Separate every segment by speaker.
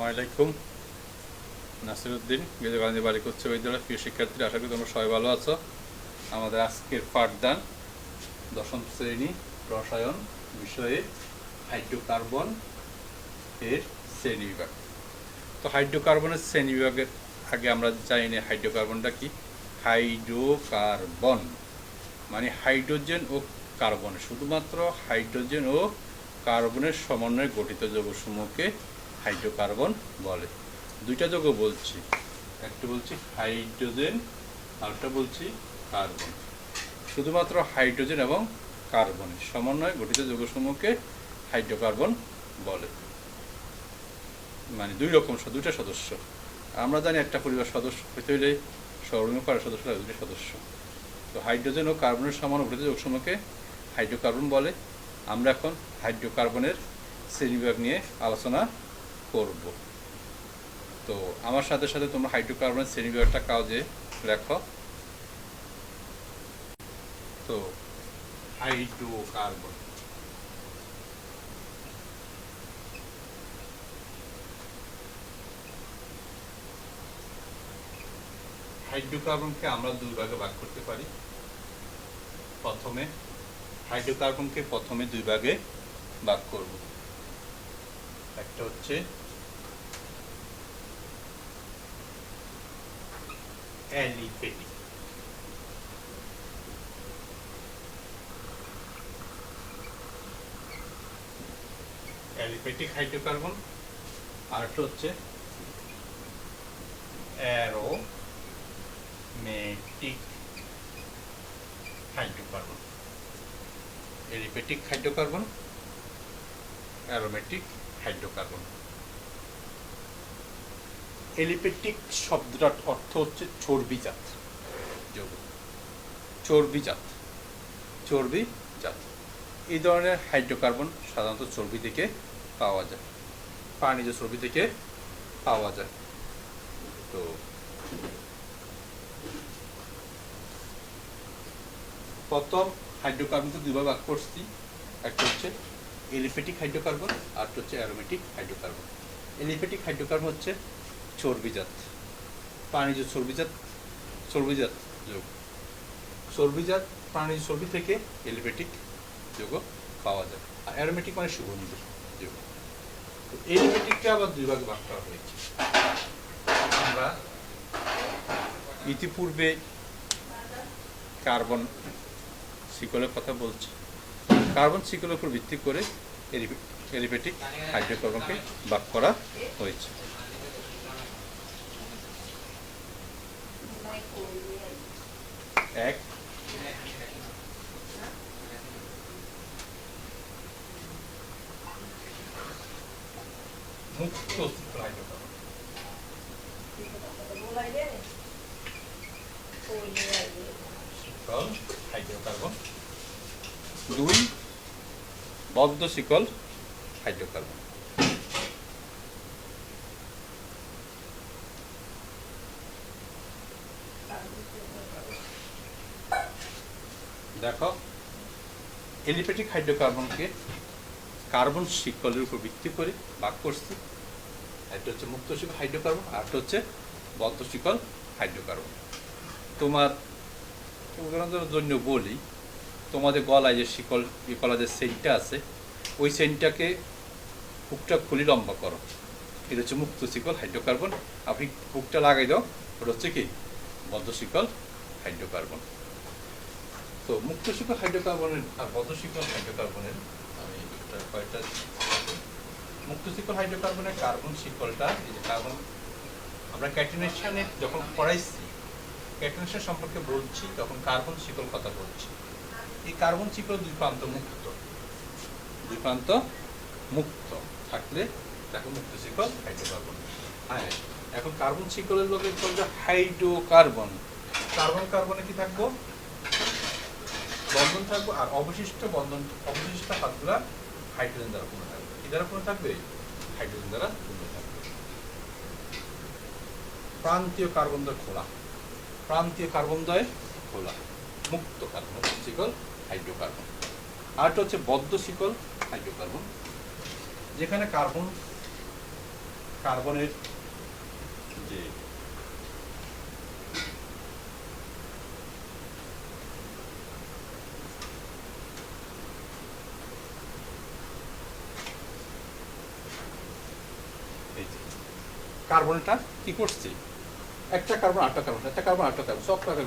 Speaker 1: আলাইকুম। নাসিরউদ্দিন গেজগান্ধী বালিকা উচ্চ বিদ্যালয়ের প্রিয় শিক্ষার্থীরা, আশা করি তোমরা সবাই ভালো আছো। আমাদের আজকের পাঠদান দশম শ্রেণী রসায়ন বিষয়ে হাইড্রোকার্বন এর শ্রেণী বিভাগ। তো হাইড্রোকার্বনের শ্রেণী বিভাগের আগে আমরা জানি না হাইড্রোকার্বনটা কি। হাইড্রোকার্বন মানে হাইড্রোজেন ও কার্বন, শুধুমাত্র হাইড্রোজেন ও কার্বনের সমন্বয়ে গঠিত যৌগসমূহকে হাইড্রোকার্বন বলে। দুইটা যৌগ বলছি, একটা বলছি হাইড্রোজেন আর একটা বলছি কার্বন। শুধুমাত্র হাইড্রোজেন এবং কার্বনের সমন্বয়ে গঠিত যৌগসমূহকে হাইড্রোকার্বন বলে। মানে দুইটা সদস্য। আমরা জানি একটা পরিবার সদস্য হইতে হইলে সর্বনিম্ন কয়টা সদস্য লাগে? দুইটা সদস্য। তো হাইড্রোজেন ও কার্বনের সমন্বয়ে গঠিত যৌগসমূহকে হাইড্রোকার্বন বলে। আমরা এখন হাইড্রোকার্বনের শ্রেণীবিভাগ নিয়ে আলোচনা করব। তো আমার সাথে সাথে তোমরা হাইড্রোকার্বনের শ্রেণীবিভাগটা কাগজে লেখো। তো হাইড্রোকার্বন হাইড্রোকার্বনকে আমরা দুই ভাগে ভাগ করতে পারি। হাইড্রোকার্বনকে প্রথমে দুই ভাগে ভাগ করব। একটা হচ্ছে অ্যালিফেটিক, হাইড্রোকার্বন, আর একটা হচ্ছে aromatic hydrocarbon. Aliphatic hydrocarbon, aromatic hydrocarbon. Aliphatic শব্দটার অর্থ হচ্ছে চর্বিজাত যৌগ। চর্বিজাত এই ধরনের হাইড্রোকার্বন সাধারণত চর্বি থেকে পাওয়া যায়, প্রাণীজ চর্বি থেকে পাওয়া যায়। তো প্রথম হাইড্রোকার্বনকে দুইভাবে ভাগ করছি, একটা হচ্ছে এলিফেটিক হাইড্রোকার্বন আর একটা হচ্ছে অ্যারোমেটিক হাইড্রোকার্বন। এলিফেটিক হাইড্রোকার্বন হচ্ছে চর্বিজাত, প্রাণীজ চর্বিজাত যৌগ। চর্বিজাত প্রাণীজ চর্বি থেকে এলিফেটিক যৌগ পাওয়া যায়। আর অ্যারোমেটিক মানে সুগন্ধি যৌগ। তো এলিফেটিককে আবার দুই ভাগে ভাগ করা হয়েছে। আমরা ইতিপূর্বে কার্বন শিকলের কথা বলছি। কার্বন শিকলের উপর ভিত্তি করে এলিফেটিক হাইড্রোকার্বনকে ভাগ করা হয়েছে। এক মুক্ত শিকল হাইড্রোকার্বন, দুই বদ্ধ শিকল হাইড্রোকার্বন। দেখো, এলিফেটিক হাইড্রোকার্বনকে কার্বন শিকলের উপর ভিত্তি করে ভাগ করছি। একটা হচ্ছে মুক্ত শিকল হাইড্রোকার্বন আর একটা হচ্ছে বদ্ধ শিকল হাইড্রোকার্বন। তোমার উদাহরণের জন্য বলি, তোমাদের গলায় যে শিকল গলায় যে সেন্টটা আছে, ওই সেন্টটাকে হুকটা খুলি লম্বা করো, এটা হচ্ছে মুক্ত শিকল হাইড্রোকার্বন। আপনি হুকটা লাগাই দাও, ওটা হচ্ছে কি বদ্ধ শিকল হাইড্রোকার্বন। তো মুক্ত শিকল হাইড্রোকার্বনের আর বদ্ধ শিকল হাইড্রোকার্বনের আমি কয়েকটা মুক্ত শিকল হাইড্রোকার্বনের কার্বন শিকলটা, এই যে কার্বন আমরা ক্যাটিনেশনে যখন পড়াইছি, ক্যাটিনেশন সম্পর্কে বলছি, তখন কার্বন শিকল কথা বলছি। এই কার্বন শিকল দুই প্রান্ত মুক্ত থাকলে তাকে মুক্ত শিকল হাইড্রোকার্বন। হ্যাঁ, এখন কার্বন শিকলের লোকের বলবে হাইড্রোকার্বন। কার্বনে কি থাকবো? বন্ধন থাকবো, আর অবশিষ্ট হাতগুলা হাইড্রোজেন দ্বারা পূর্ণ থাকবে। কি দ্বারা পূর্ণ থাকবে? হাইড্রোজেন দ্বারা পূর্ণ থাকবে। প্রান্তীয় কার্বন দ্বয় খোলা, মুক্ত কার্বন শিকল হাইড্রোকার্বন। আরেকটা হচ্ছে বদ্ধ শিকল হাইড্রোকার্বন, যেখানে কার্বনের যে কার্বনটা কি করছে, একটা কার্বন আটটা কার্বন, একটা কার্বন আটটা কার্বন, সব কার্বন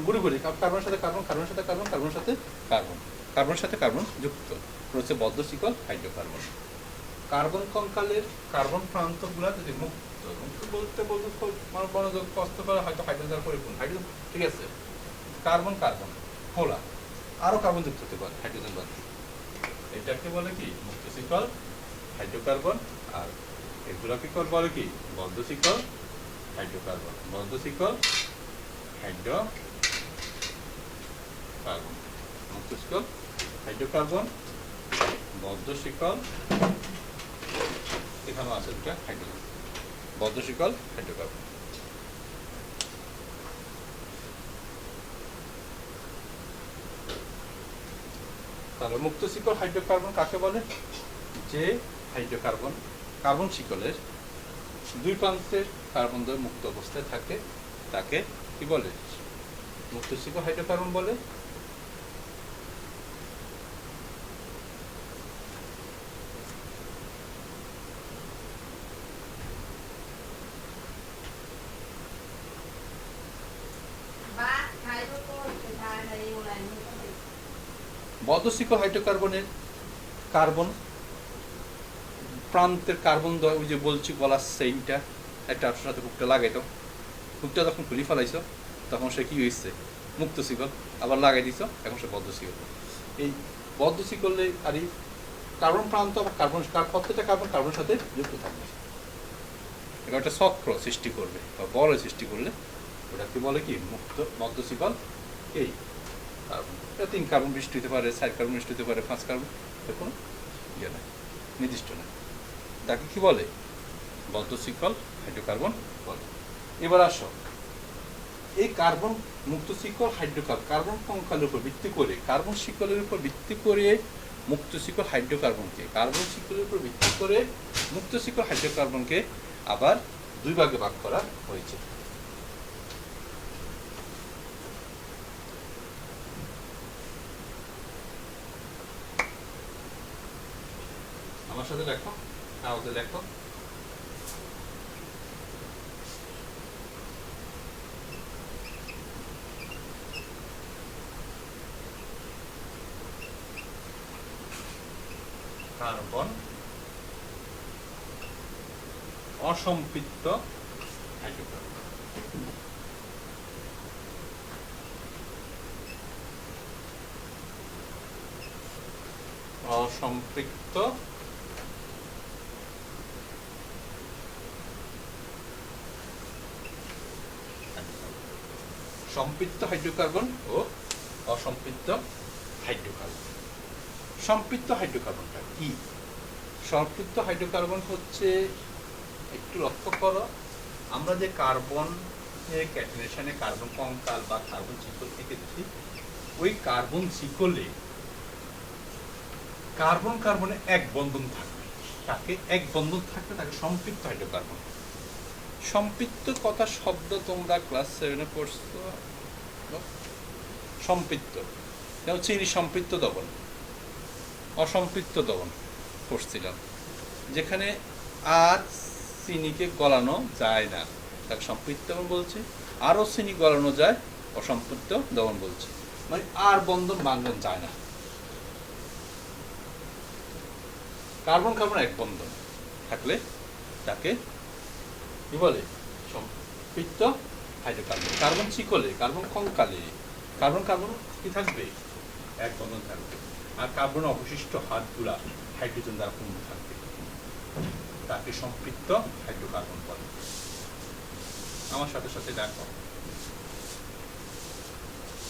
Speaker 1: ঘুরে ঘুরে কার্বনের সাথে কার্বন, কার্বনের সাথে কার্বন, কার্বনের সাথে কার্বন, কার্বনের সাথে কার্বন যুক্ত হচ্ছে বদ্ধ শিকল হাইড্রোকার্বন। কার্বন কঙ্কালের কার্বন প্রান্তগুলা যদি মুক্ত, মুক্ত বলতে বলতে মনোযোগ কষ্ট করা হয়তো হাইড্রোজেন দ্বারা পরিপূর্ণ, হাইড্রোজেন ঠিক আছে, কার্বন কার্বন খোলা, আরো কার্বন যুক্ত হতে পারে হাইড্রোজেন বাদ। এটাকে বলে কি মুক্ত শিকল হাইড্রোকার্বন, আর এগুলাকে বলে কি বদ্ধ শিকল হাইড্রোকার্বন। বদ্ধ শিকল হাইড্রোকার্বন, মুক্ত শিকল হাইড্রোকার্বন, বদ্ধ শিকল, এখানেও আছে দুটা হাইড্রোজেন, বদ্ধ শিকল হাইড্রোকার্বন। তাহলে মুক্ত শিকল হাইড্রোকার্বন কাকে বলে? যে হাইড্রোকার্বন কার্বন শিকলের দুই প্রান্তের কার্বন দ্বয় মুক্ত অবস্থায় থাকে তাকে কি বলে? মুক্ত শিকল হাইড্রোকার্বন বলে। বদ্ধ শিকল হাইড্রোকার্বনের কার্বন প্রান্তের কার্বন দ্বয়, ওই যে বলছি গলার সেইনটা একটা আটশোর সাথে হুকটা লাগাইতো, হুকটা যখন খুলি ফেলাইছ তখন সে কি হয়েছে মুক্ত শিকল, আবার লাগাই দিছ এখন সে বদ্ধ শিকল। এই বদ্ধ শিকলে আর এই কার্বন প্রান্ত আবার কার্বন, প্রত্যেকটা কার্বন কার্বনের সাথে যুক্ত থাকবে, এটা একটা চক্র সৃষ্টি করবে বা বল সৃষ্টি করলে ওটাকে বলে কি মুক্ত বদ্ধ শিকল। এই কার্বন এটা 3 কার্বন বিশিষ্ট হতে পারে, 4 কার্বন বিশিষ্ট হতে পারে, 5 কার্বন, কোনো ইয়ে নাই, নির্দিষ্ট না, তাকে কি বলে? বদ্ধ শিকল হাইড্রোকার্বন বলে। এবার আসো এই কার্বন মুক্ত শিকল হাইড্রোকার্বন কার্বন কঙ্কালের উপর ভিত্তি করে, কার্বন শিকলের উপর ভিত্তি করে মুক্ত শিকল হাইড্রোকার্বনকে, কার্বন শিকলের উপর ভিত্তি করে মুক্ত শিকল হাইড্রোকার্বনকে আবার দুই ভাগে ভাগ করা হয়েছে। আমার সাথে লেখো, কাগজে লেখো। কার্বন অসম্পৃক্ত হাইড্রোকার্বন, অসম্পৃক্ত সম্পৃক্ত হাইড্রোকার্বন ও অসম্পৃক্ত হাইড্রোকার্বন। সম্পৃক্ত হাইড্রোকার্বনটা কি? সম্পৃক্ত হাইড্রোকার্বন হচ্ছে, একটু লক্ষ্য করো, আমরা যে কার্বন ক্যাটেনেশনে কার্বন কঙ্কাল বা কার্বন শিকল এঁকেছি, ওই কার্বন শিকলে কার্বন কার্বনে এক বন্ধন থাকবে, তাকে এক বন্ধন থাকবে তাকে সম্পৃক্ত হাইড্রোকার্বন। সম্পৃক্ত কথা শব্দ তোমরা ক্লাস 7-এ পড়ছো, সম্পৃক্ত চিনি সম্পৃক্ত দ্রবণ, অসম্পৃক্ত দ্রবণ পড়ছিলাম, যেখানে আর চিনিকে গলানো যায় না তাকে সম্পৃক্ত দ্রবণ বলছে, আরও চিনি গলানো যায় অসম্পৃক্ত দ্রবণ বলছে, মানে আর বন্ধন ভাঙন যায় না। কার্বন কার্বন এক বন্ধন থাকলে তাকে কি বলে? সম্পৃক্ত হাইড্রোকার্বন। কার্বন শিকলে কার্বন কঙ্কালে কার্বন কার্বন কি থাকবে? এক বন্ধন থাকবে, আর কার্বন অবশিষ্ট হাতগুলা হাইড্রোজেন দ্বারা পূর্ণ থাকবে, তাকে সম্পৃক্ত হাইড্রোকার্বন বলে। আমার সাথে সাথে দেখো,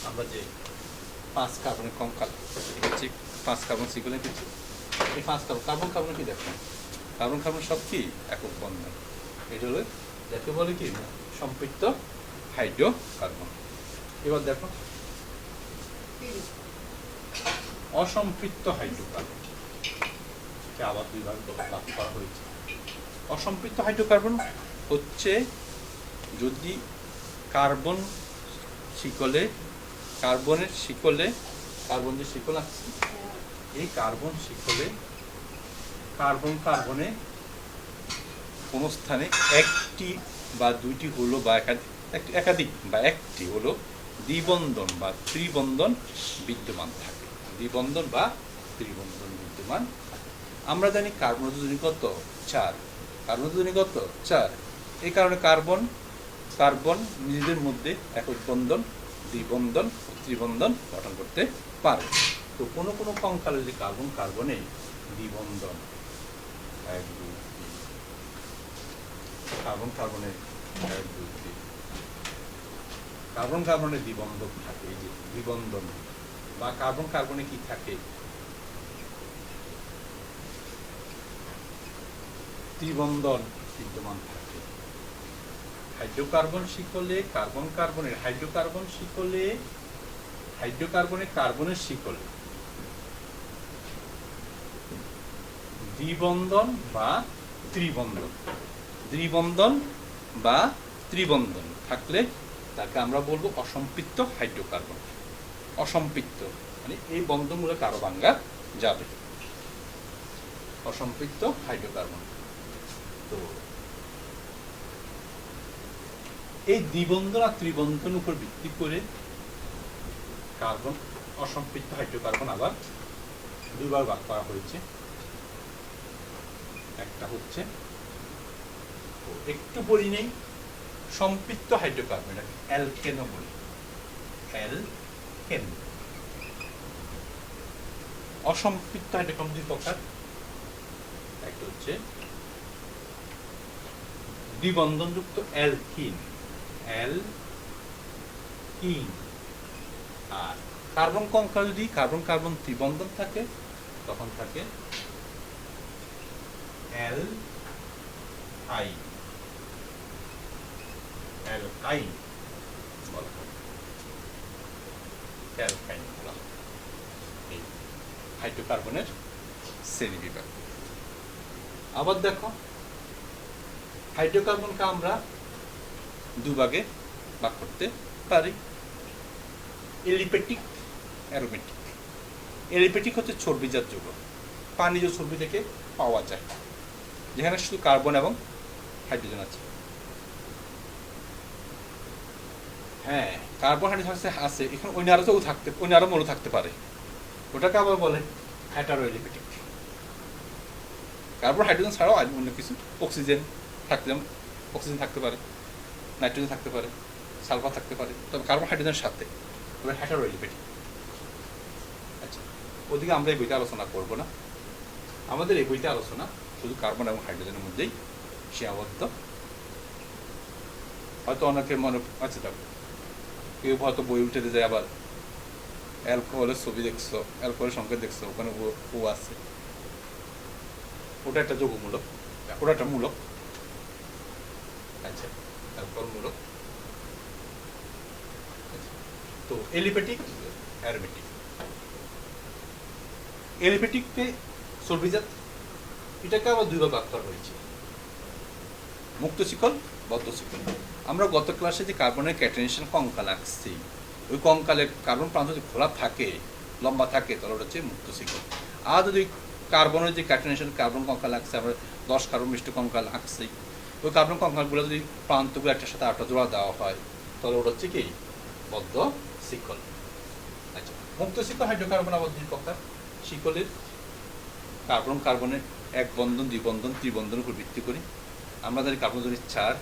Speaker 1: আমরা যে 5 কার্বনের কঙ্কাল দেখেছি, 5 কার্বন শিকল দেখেছি, এই 5 কার্বন কার্বন কি দেখো, কার্বন কার্বন সব কি একক বন্ধন, এটা হলো যাকে বলে কি সম্পৃক্ত হাইড্রোকার্বন। এবার দেখো অসম্পৃক্ত হাইড্রোকার্বন, আবার দুই ভাগ করা হয়েছে। অসম্পৃক্ত হাইড্রোকার্বন হচ্ছে যদি কার্বন শিকলে কার্বনের শিকলে কার্বন যে শিকল আছে এই কার্বন শিকলে কার্বনে কোন স্থানে একটি বা দুইটি হলো বা একাধিক বা একটি হলো দ্বিবন্ধন বা ত্রিবন্ধন বিদ্যমান থাকে। দ্বিবন্ধন বা ত্রিবন্ধন বিদ্যমান থাকে। আমরা জানি কার্বন যোজনী কত 4, কার্বন যোজনী কত 4। এই কারণে কার্বন নিজেদের মধ্যে একক বন্ধন, দ্বিবন্ধন, ত্রিবন্ধন গঠন করতে পারে। তো কোনো কোনো কঙ্কালে যদি কার্বনে দ্বিবন্ধন 1 2 3 কার্বনে 1 2 3 কার্বনে দ্বিবন্ধক থাকে, এই যে দ্বিবন্ধন বা কার্বনে কি থাকে ত্রিবন্ধন বিদ্যমান থাকে। হাইড্রোকার্বন শিকলে হাইড্রোকার্বনের কার্বনের শিকলে দ্বিবন্ধন বা ত্রিবন্ধন থাকলে তাকে আমরা বলবো অসম্পৃক্ত হাইড্রোকার্বন। অসম্পৃক্ত মানে এই বন্ধনগুলো কারো ভাঙ্গা যাবে, অসম্পৃক্ত হাইড্রোকার্বন। তো এই দ্বিবন্ধন আর ত্রিবন্ধন উপর ভিত্তি করে কার্বন অসম্পৃক্ত হাইড্রোকার্বন আবার দুইবার ভাগ করা হয়েছে। একটা হচ্ছে একটু বলি নেই সম্পৃক্ত হাইড্রোকার্বন, এটাকে অ্যালকেনও বলি। অ্যালকেন অসম্পৃক্ত হাইড্রোকার্বন দুই প্রকার, একটা হচ্ছে দ্বিবন্ধনযুক্ত অ্যালকিন আর কার্বন কঙ্কাল যদি কার্বন ত্রিবন্ধন থাকে তখন থাকে অ্যালকাইন বলা হয়। অ্যালকাইন বলা হয় এই হাইড্রোকার্বনের শ্রেণী বিভাগ। আবার দেখো হাইড্রোকার্বনকে আমরা দুভাগে ভাগ করতে পারি, এলিপেটিক, অ্যারোমেটিক। এলিপেটিক হচ্ছে চর্বিজাত যৌগ, পানিজ চর্বি থেকে পাওয়া যায়, যেখানে শুধু কার্বন এবং হাইড্রোজেন আছে। হ্যাঁ, কার্বন হাইড্রোজেন আছে এখানে, অন্য আরো মৌল থাকতে পারে, ওটাকে আবার বলে হেটারো এলিপেটিক। কার্বন হাইড্রোজেন ছাড়াও অন্য কিছু অক্সিজেন থাকতে পারে, নাইট্রোজেন থাকতে পারে, সালফার থাকতে পারে, তবে কার্বন হাইড্রোজেনের সাথে হেটারো এলিপেটিক। আচ্ছা, ওদিকে আমরা এই বইতে আলোচনা করব না, আমাদের এই বইতে আলোচনা শুধু কার্বন এবং হাইড্রোজেনের মধ্যেই সীমাবদ্ধ। হয়তো অনেকের মনে আছে, তবে কেউ হয়তো বই উল্টে যায় আবার অ্যালকোহলের ছবি দেখছো, অ্যালকোহলের সংকেত দেখছো, ওখানে ও আছে, ওটা একটা যৌগমূলক, ওটা একটা মূলক। আচ্ছা, অ্যালকোহল মূলক। তো এলিপেটিক, অ্যারোমেটিক। এলিপেটিককে চর্বিজাত, এটাকে আবার দুইভাগ ভাগ করা হয়েছে, মুক্ত শিকল, বদ্ধ শিকল। আমরা গত ক্লাসে যে কার্বনের ক্যাটায়নেশন কঙ্কাল আঁকছি, ওই কঙ্কালের কার্বন প্রান্ত যদি খোলা থাকে, লম্বা থাকে, তাহলে ওটা হচ্ছে মুক্ত শিকল। আর যদি কার্বনের যে ক্যাটায়নেশন কার্বন কঙ্কাল আঁকছে, আমরা 10 কার্বন মিষ্ট কঙ্কাল আঁকছি, ওই কার্বন কঙ্কালগুলো যদি প্রান্তগুলো একটার সাথে আটটা জোড়া দেওয়া হয়, তাহলে ওটা হচ্ছে কি বদ্ধ শিকল। আচ্ছা, মুক্ত শিকল হাইড্রোকার্বন আবার দুই প্রকার। শিকলের কার্বনের এক বন্ধন, দ্বিবন্ধন, ত্রিবন্ধনের উপর ভিত্তি করে আমরা জানি কার্বন যদি 4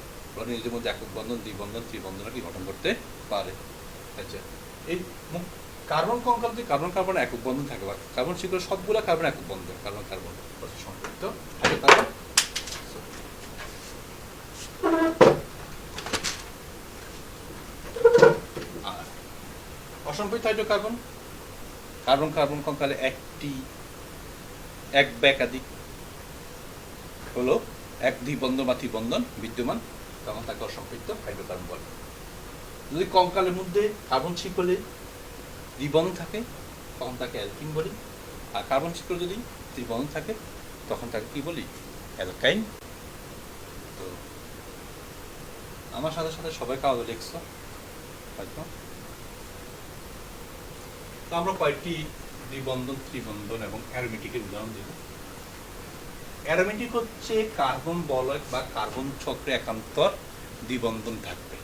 Speaker 1: নিজের মধ্যে একক বন্ধন, দ্বিবন্ধন, ত্রিবন্ধন কি গঠন করতে পারে। আচ্ছা, এই কার্বন কঙ্কাল যদি কার্বন একক বন্ধন থাকে, বা কার্বন শিকল সবগুলা কার্বন একক বন্ধন, কার্বন সম্পৃক্ত হাইড্রোকার্বন। আর অসম্পৃক্ত হাইড্রোকার্বন, কার্বন কঙ্কালে এক বা একাধিক হলো এক দ্বিবন্ধন বা ত্রিবন্ধন বিদ্যমান, তখন তাকে অসম্পৃক্ত হাইড্রোকার্বন বলে। যদি কঙ্কালের মধ্যে কার্বন শিকলে দ্বিবন্ধন থাকে তখন তাকে অ্যালকিন বলি, আর কার্বন শিকল যদি ত্রিবন্ধন থাকে তখন তাকে কি বলি, অ্যালকাইন আমার সাথে সাথে সবাই কাগজে লিখছো হয়তো। তো আমরা কয়েকটি দ্বিবন্ধন, ত্রিবন্ধন এবং অ্যারোমেটিকের উদাহরণ দেব। অ্যারোমেটিক হচ্ছে কার্বন বলয় বা কার্বন চক্রে একান্তর দ্বিবন্ধন থাকবে,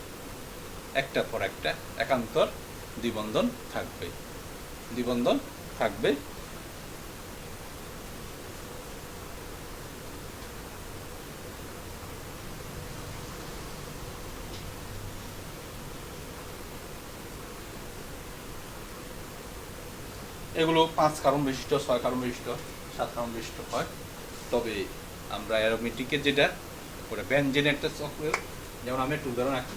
Speaker 1: একটার পর একটা একান্তর দ্বিবন্ধন থাকবে, দ্বিবন্ধন থাকবে। এগুলো 5 কার্বন বিশিষ্ট, 6 কার্বন বিশিষ্ট, 7 কার্বন বিশিষ্ট হয়। তবে আমরা অ্যারোমেটিকের যেটা ওটা বেনজেন একটা চক্র, যেমন আমি একটু উদাহরণ রাখি।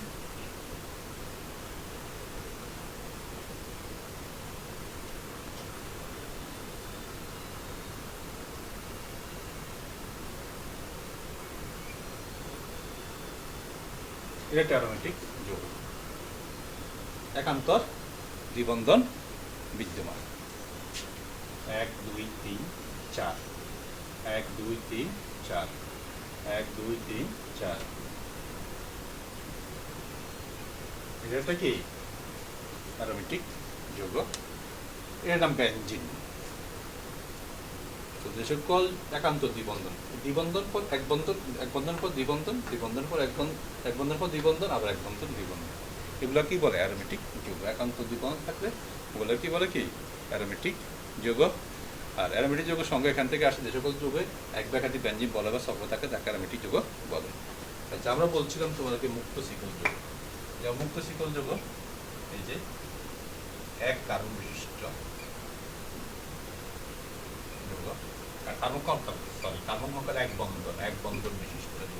Speaker 1: এটা একটা অ্যারোমেটিক যৌগ, একান্তর দ্বিবন্ধন বিদ্যমান। 1 2 3 4, 1 2 3 4, 1 2 3 4। এটা কি অ্যারোমেটিক যৌগ, এর নাম বেনজিন। তো যে সকল একান্ত দ্বিবন্ধন, দ্বিবন্ধন পর এক বন্ধন, এক বন্ধন পর দ্বিবন্ধন, দ্বিবন্ধন পর এক বন্ধন পর দ্বিবন্ধন, আবার এক বন্ধন দ্বিবন্ধন, এগুলো কি বলে অ্যারোমেটিক যৌগ। একান্ত দ্বিবন্ধন থাকলে ওগুলো কি বলে কি অ্যারোমেটিক যৌগ। আর অ্যারোমেটিক যৌগের সঙ্গে এখান থেকে আসে যে সকল যৌগে এক বা একাধিক বেনজিন বলে বা চক্র থাকে তাকে অ্যারোমেটিক যৌগ বলে। আচ্ছা, আমরা বলছিলাম তোমাদেরকে মুক্ত শিকল যৌগ। যেমন মুক্ত শিকল যৌগ এই যে 1 কার্বন বিশিষ্ট যৌগ, আর কার্বন কঙ্কাল, সরি কার্বন কঙ্কাল এক বন্ধন বিশিষ্ট যৌগ।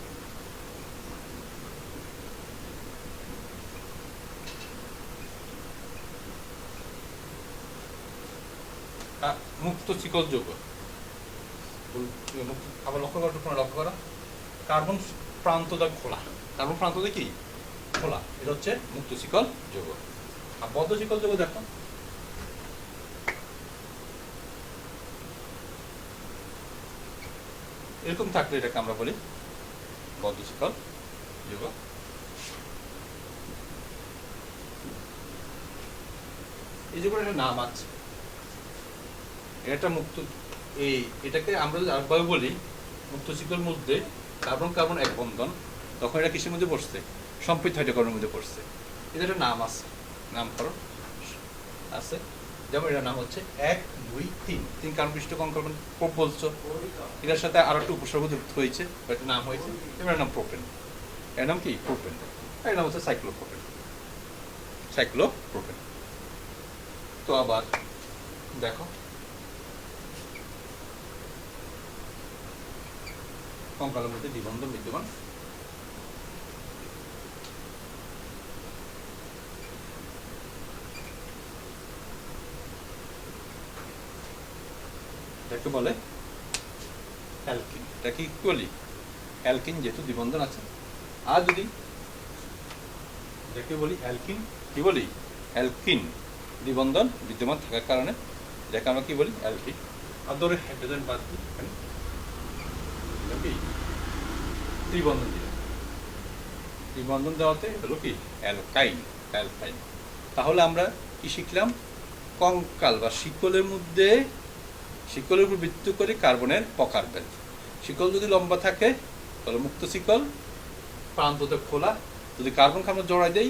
Speaker 1: মুক্ত শিকল যৌগ আবার লক্ষ্য করো, কার্বন প্রান্তটা খোলা, কার্বন প্রান্তটা কি খোলা, এটা হচ্ছে মুক্ত শিকল যৌগ। আর বদ্ধ শিকল যৌগ দেখো, এরকম থাকলে এটাকে আমরা বলি বদ্ধ শিকল যৌগ। এই যৌগের একটা নাম আছে, এটা মুক্ত, এটাকে আমরা যদি আরেকভাবে বলি মুক্ত শিকল মধ্যে কার্বন কার্বন এক বন্ধন, তখন এটা কিসের মধ্যে পড়ছে, সম্পৃক্ত হাইড্রোকার্বনের মধ্যে পড়ছে। এটা একটা নাম আছে, নামকরণ আছে। যেমন এটার নাম হচ্ছে 1 2 3 কার্বন বিশিষ্ট কঙ্কাল বলছো, এটার সাথে আরো একটা উপসর্গ যুক্ত হয়েছে, একটা নাম হয়েছে, এটার নাম প্রোপেন। এর নাম কি প্রোপেন, এর নাম হচ্ছে সাইক্লোপ্রোপেন, সাইক্লোপ্রোপেন। তো আবার দেখো কঙ্কালের মধ্যে দ্বিবন্ধন বিদ্যমান, এটাকে বলে অ্যালকিন। এটা কি বলি অ্যালকিন, যেহেতু দ্বিবন্ধন আছে। আর যদি এটাকে বলি অ্যালকিন, কি বলি অ্যালকিন, দ্বিবন্ধন বিদ্যমান থাকার কারণে এটাকে আমরা কি বলি অ্যালকিন। আর ধরে হাইড্রোজেন বাদ দিই, ত্রিবন্ধন দিলাম, ত্রিবন্ধন দেওয়াতে হলো কি অ্যালকাইন, অ্যালকাইন। তাহলে আমরা কি শিখলাম, কঙ্কাল বা শিকলের মধ্যে, শিকলের উপর ভিত্তি করে কার্বনের প্রকারভেদ। শিকল যদি লম্বা থাকে তাহলে মুক্ত শিকল, প্রান্ততে খোলা। যদি কার্বন কার্বন জড়াই দেই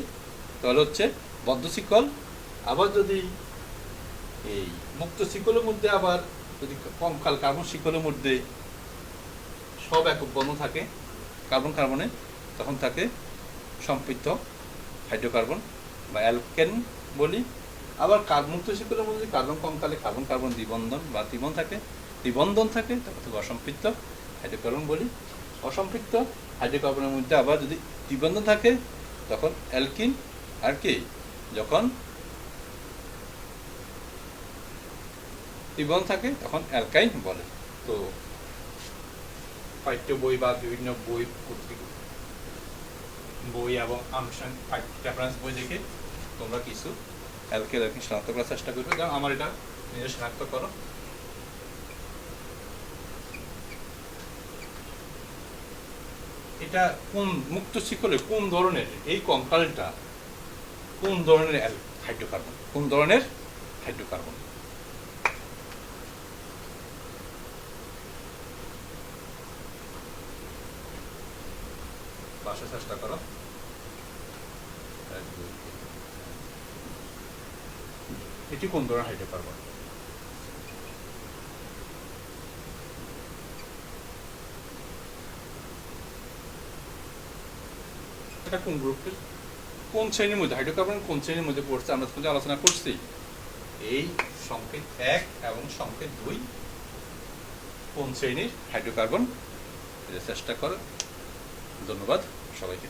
Speaker 1: তাহলে হচ্ছে বদ্ধ শিকল। আবার যদি এই মুক্ত শিকলের মধ্যে আবার যদি কঙ্কাল কার্বন শিকলের মধ্যে সব একক বন্ধন থাকে কার্বন কার্বনে, তখন থাকে সম্পৃক্ত হাইড্রোকার্বন বা অ্যালকেন বলি। আবার মুক্ত শিকলের মধ্যে কার্বন কঙ্কালে কার্বন কার্বন দ্বিবন্ধন বা দ্বিবন্ধন থাকে তখন থেকে অসম্পৃক্ত হাইড্রোকার্বন বলি। অসম্পৃক্ত হাইড্রোকার্বনের মধ্যে আবার যদি দ্বিবন্ধন থাকে তখন অ্যালকিন। আর কি যখন দ্বিবন্ধন থাকে তখন অ্যালকাইন বলে। তো পাঠ্য বই বা বিভিন্ন বই পত্রিকা বই এবং আনুষ্ঠানিক রেফারেন্স বই দেখে তোমরা কিছু অ্যালকেন শনাক্ত করার চেষ্টা করবে। কারণ আমার এটা নিজে শনাক্ত করো। এটা কোন মুক্ত শিকলে কোন ধরনের এই কঙ্কালটা কোন ধরনের হাইড্রোকার্বন, কোন ধরনের হাইড্রোকার্বন? বাসায় চেষ্টা করো। এটি কোন ধরনের হাইড্রোকার্বন? এটা কোন গ্রুপের, কোন শ্রেণীর মধ্যে, হাইড্রোকার্বন কোন শ্রেণীর মধ্যে পড়ছে আমরা তো আলোচনা করছি। এই সংকেত 1 এবং সংকেত 2 কোন শ্রেণীর হাইড্রোকার্বন? এটা চেষ্টা করো। ধন্যবাদ সবাইকে।